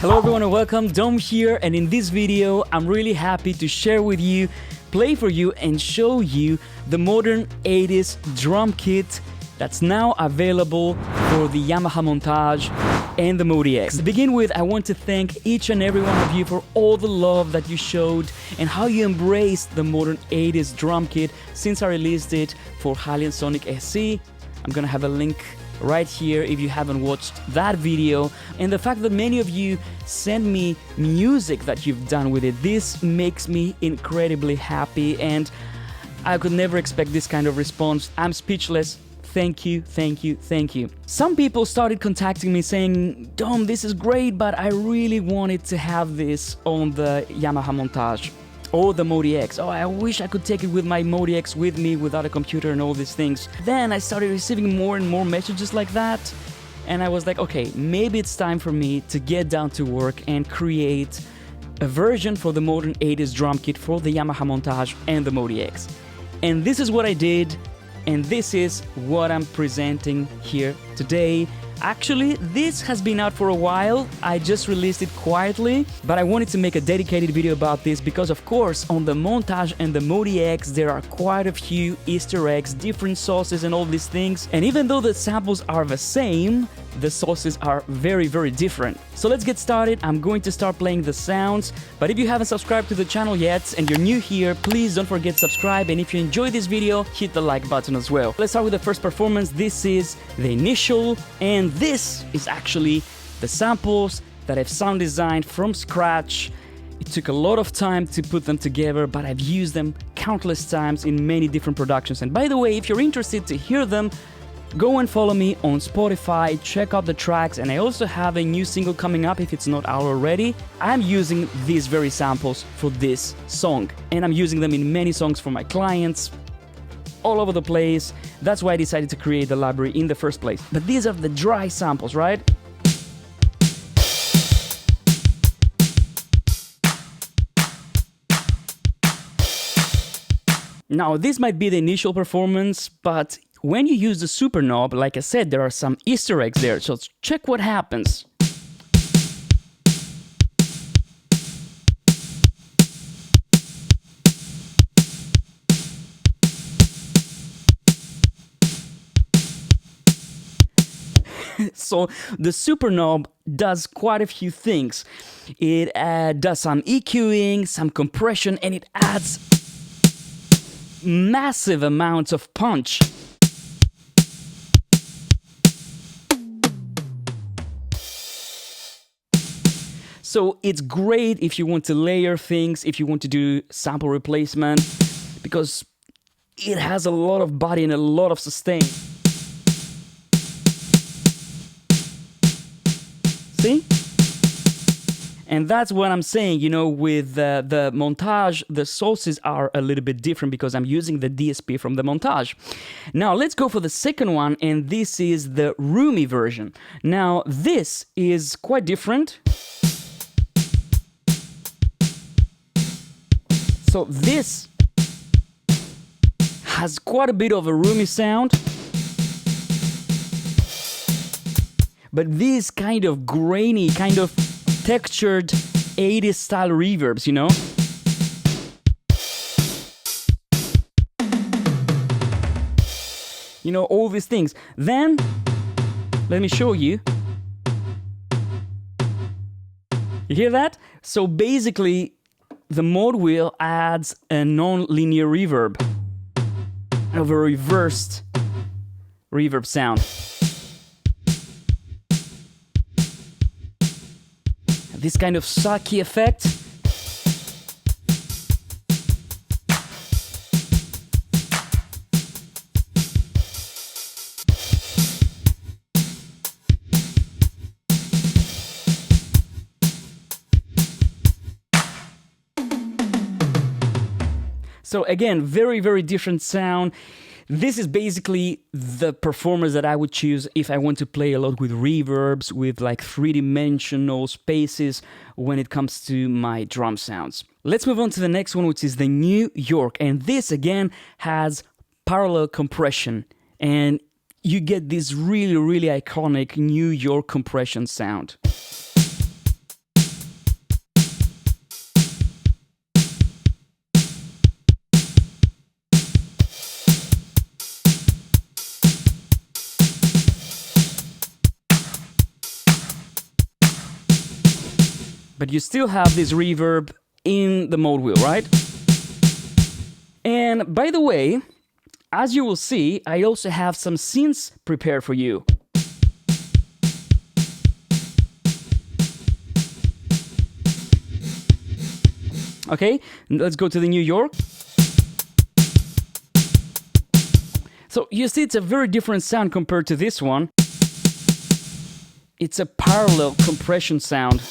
Hello everyone and welcome, Dom here, and in this video I'm really happy to share with you, play for you and show you the modern 80s drum kit that's now available for the Yamaha Montage and the MODX. To begin with, I want to thank each and every one of you for all the love that you showed and how you embraced the modern 80s drum kit since I released it for Halion Sonic SE. I'm gonna have a link right here if you haven't watched that video, and the fact that many of you send me music that you've done with it, this makes me incredibly happy, and I could never expect this kind of response. I'm speechless. Thank you, thank you, thank you. Some people started contacting me saying, Dom, this is great, but I really wanted to have this on the Yamaha Montage or the MODX. Oh, I wish I could take it with my MODX with me without a computer and all these things. Then I started receiving more and more messages like that, and I was like, okay, maybe it's time for me to get down to work and create a version for the modern 80s drum kit for the Yamaha Montage and the MODX. And this is what I did, and this is what I'm presenting here today. Actually, this has been out for a while. I just released it quietly, but I wanted to make a dedicated video about this because, of course, on the Montage and the MODX, there are quite a few Easter eggs, different sauces and all these things. And even though the samples are the same, the sauces are very, very different. So let's get started. I'm going to start playing the sounds, but if you haven't subscribed to the channel yet and you're new here, please don't forget to subscribe, and if you enjoyed this video, hit the like button as well. Let's start with the first performance. This is the initial, and this is actually the samples that I've sound designed from scratch. It took a lot of time to put them together, but I've used them countless times in many different productions. And by the way, if you're interested to hear them, go and follow me on Spotify, check out the tracks, and I also have a new single coming up if it's not out already. I'm using these very samples for this song, and I'm using them in many songs for my clients, all over the place. That's why I decided to create the library in the first place. But these are the dry samples, right? Now, this might be the initial performance, but when you use the super knob, like I said, there are some Easter eggs there, so check what happens. So the super knob does quite a few things. It does some EQing, some compression, and it adds massive amounts of punch. So it's great if you want to layer things, if you want to do sample replacement, because it has a lot of body and a lot of sustain. See? And that's what I'm saying, you know, with the Montage, the sources are a little bit different because I'm using the DSP from the Montage. Now, let's go for the second one, and this is the roomy version. Now, this is quite different. So this has quite a bit of a roomy sound, but these kind of grainy, kind of textured 80s style reverbs, you know? You know, all these things. Then, let me show you. You hear that? So basically, the mod wheel adds a non-linear reverb of a reversed reverb sound. This kind of sucky effect. So again, very, very different sound. This is basically the performance that I would choose if I want to play a lot with reverbs, with like three-dimensional spaces when it comes to my drum sounds. Let's move on to the next one, which is the New York. And this again has parallel compression. And you get this really, really iconic New York compression sound. but you still have this reverb in the mode wheel, right? And by the way, as you will see, I also have some synths prepared for you. Okay, let's go to the New York. So you see, it's a very different sound compared to this one. It's a parallel compression sound.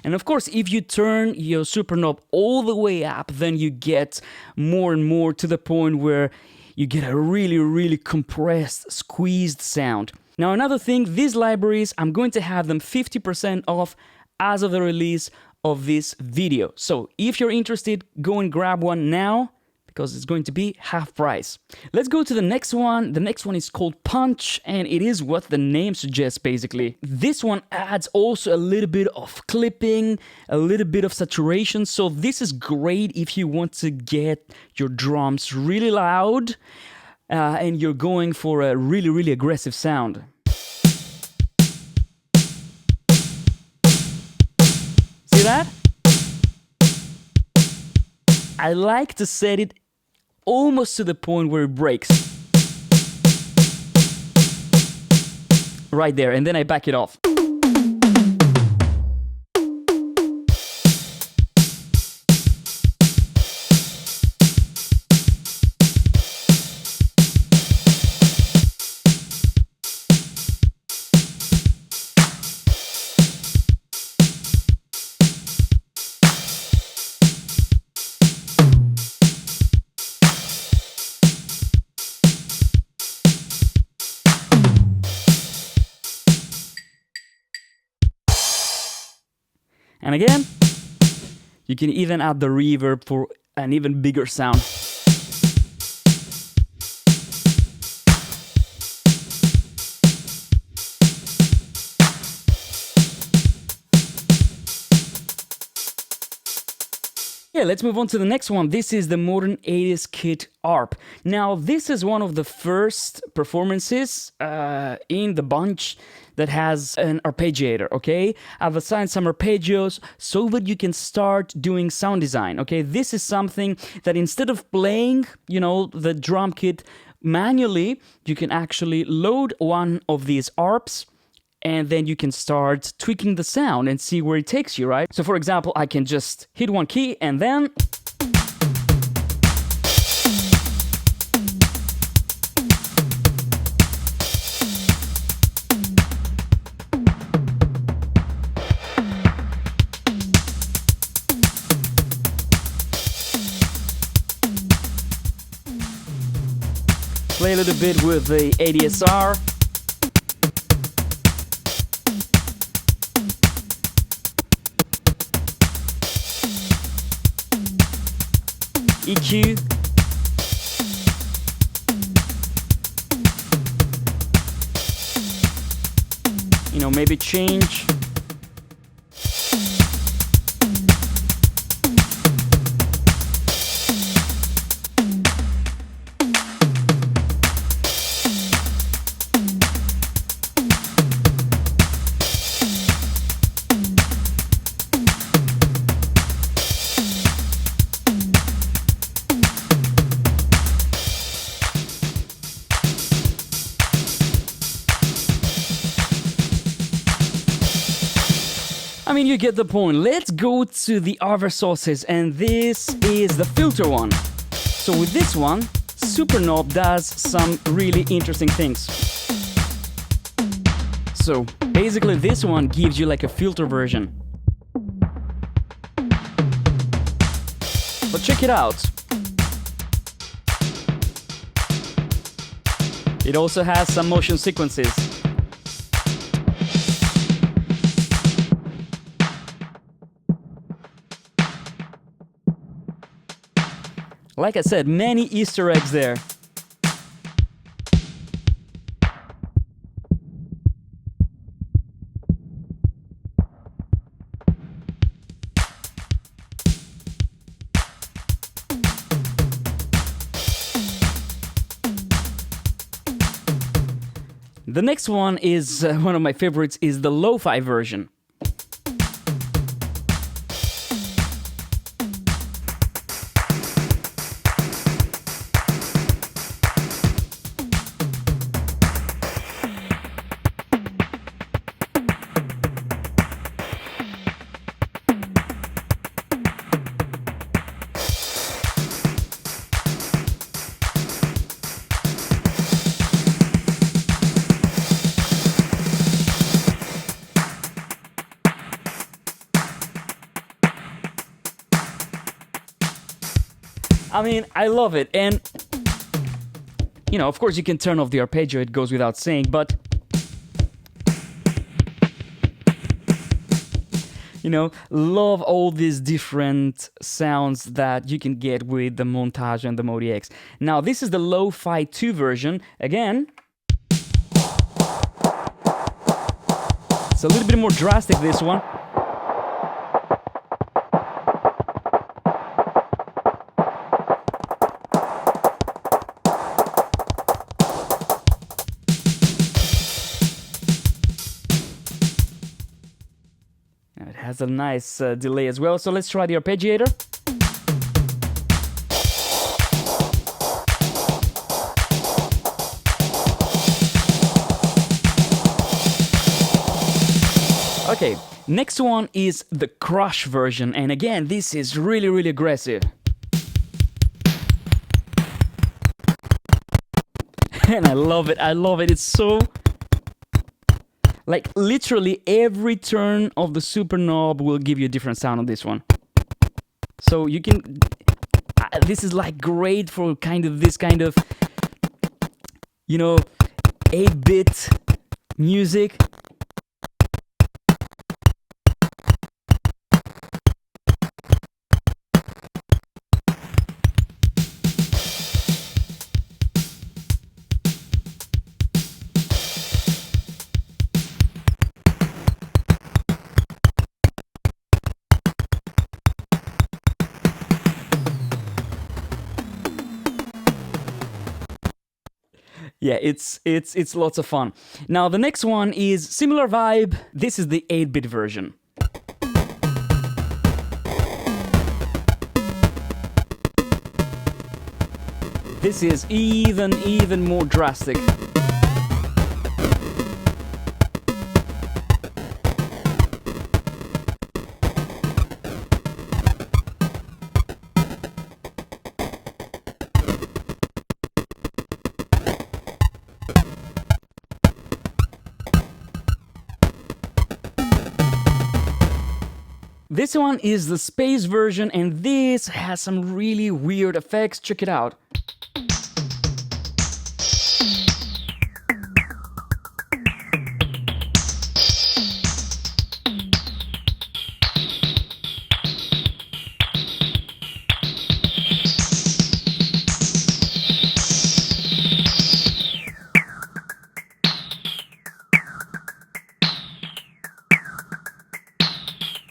And of course, if you turn your super knob all the way up, then you get more and more to the point where you get a really, really compressed, squeezed sound. Now, another thing, these libraries, I'm going to have them 50% off as of the release of this video. So if you're interested, go and grab one now, because it's going to be half price. Let's go to the next one. The next one is called Punch, and it is what the name suggests, basically. This one adds also a little bit of clipping, a little bit of saturation. So this is great if you want to get your drums really loud and you're going for a really, really aggressive sound. See that? I like to set it almost to the point where it breaks. Right there, and then I back it off. And again, you can even add the reverb for an even bigger sound. Yeah, let's move on to the next one. This is the Modern 80s Kit ARP. Now, this is one of the first performances in the bunch that has an arpeggiator, okay? I've assigned some arpeggios so that you can start doing sound design, okay? This is something that instead of playing, you know, the drum kit manually, you can actually load one of these ARPs, and then you can start tweaking the sound and see where it takes you, right? So for example, I can just hit one key and then play a little bit with the ADSR. EQ. You know, maybe change. I mean, you get the point. Let's go to the other sources, and this is the filter one. So with this one, Super Knob does some really interesting things. So basically this one gives you like a filter version. But check it out. It also has some motion sequences. Like I said, many Easter eggs there. The next one is one of my favorites, is the Lofi version. I mean, I love it. And, you know, of course you can turn off the arpeggio, it goes without saying, but, you know, love all these different sounds that you can get with the Montage and the MODX. Now, this is the Lofi II version. Again, it's a little bit more drastic, this one. It has a nice delay as well, so let's try the arpeggiator. Okay, next one is the Crush version, and again, this is really, really aggressive. And I love it, it's so... Like, literally every turn of the super knob will give you a different sound on this one. So you can... this is like great for this kind of, you know, 8-bit music. Yeah, it's lots of fun. Now the next one is similar vibe. This is the 8-bit version. This is even more drastic. This one is the space version, and this has some really weird effects. Check it out.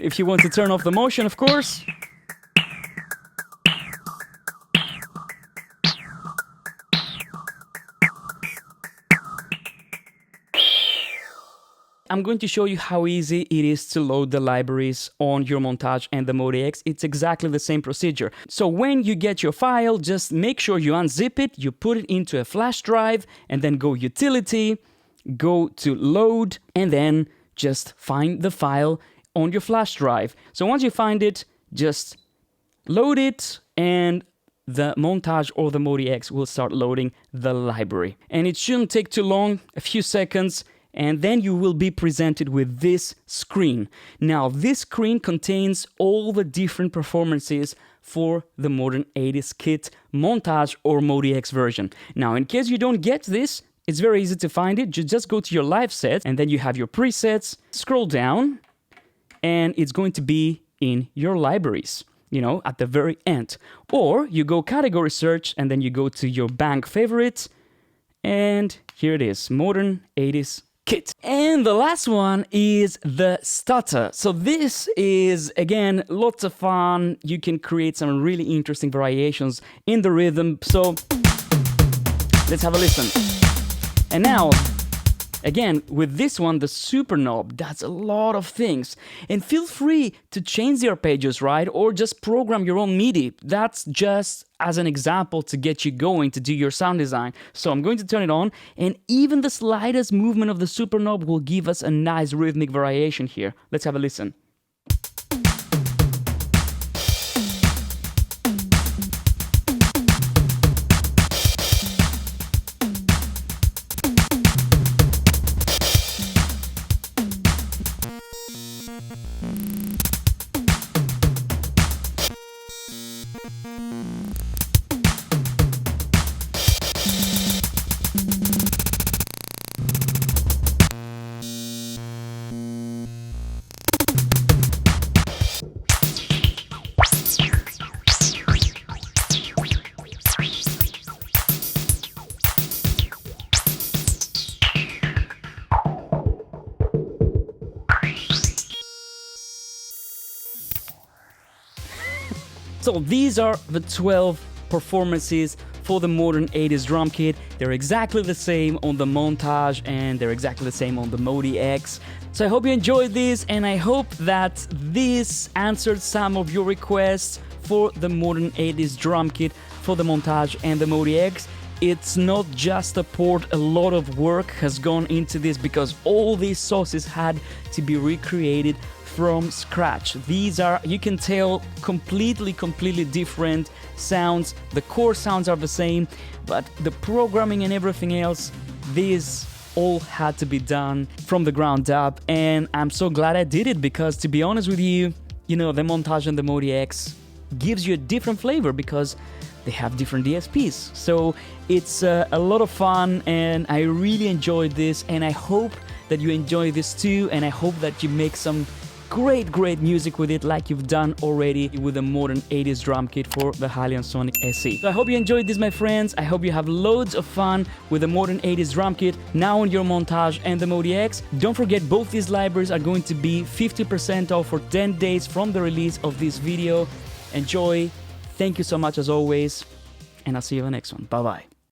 If you want to turn off the motion, of course. I'm going to show you how easy it is to load the libraries on your Montage and the MODX. It's exactly the same procedure. So when you get your file, just make sure you unzip it, you put it into a flash drive, and then go Utility, go to Load, and then just find the file on your flash drive. So once you find it, just load it, and the Montage or the MODX will start loading the library. And it shouldn't take too long, a few seconds, and then you will be presented with this screen. Now, this screen contains all the different performances for the modern 80s kit Montage or MODX version. Now, in case you don't get this, it's very easy to find it. You just go to your live set, and then you have your presets, scroll down, and it's going to be in your libraries, you know, at the very end. Or you go category search, and then you go to your bank favorites, and here it is, modern 80s kit. And the last one is the Stutter. So this is, again, lots of fun. You can create some really interesting variations in the rhythm. So let's have a listen. And now, again, with this one, the super knob does a lot of things. And feel free to change the arpeggios, right? Or just program your own MIDI. That's just as an example to get you going to do your sound design. So I'm going to turn it on, and even the slightest movement of the super knob will give us a nice rhythmic variation here. Let's have a listen. So these are the 12 performances for the modern 80s drum kit. They're exactly the same on the Montage and they're exactly the same on the MODX. So I hope you enjoyed this, and I hope that this answered some of your requests for the modern 80s drum kit for the Montage and the MODX. It's not just a port, a lot of work has gone into this because all these sources had to be recreated from scratch. These are, you can tell, completely different sounds. The core sounds are the same, but the programming and everything else, these all had to be done from the ground up, and I'm so glad I did it because, to be honest with you, you know, the Montage and the MODX gives you a different flavor because they have different DSPs. So it's a lot of fun, and I really enjoyed this, and I hope that you enjoy this too, and I hope that you make some great music with it like you've done already with the modern 80s drum kit for the Hylian Sonic SE. So I hope you enjoyed this, my friends. I hope you have loads of fun with the modern 80s drum kit now on your Montage and the MODX. Don't forget, both these libraries are going to be 50% off for 10 days from the release of this video. Enjoy. Thank you so much as always, and I'll see you in the next one. Bye bye.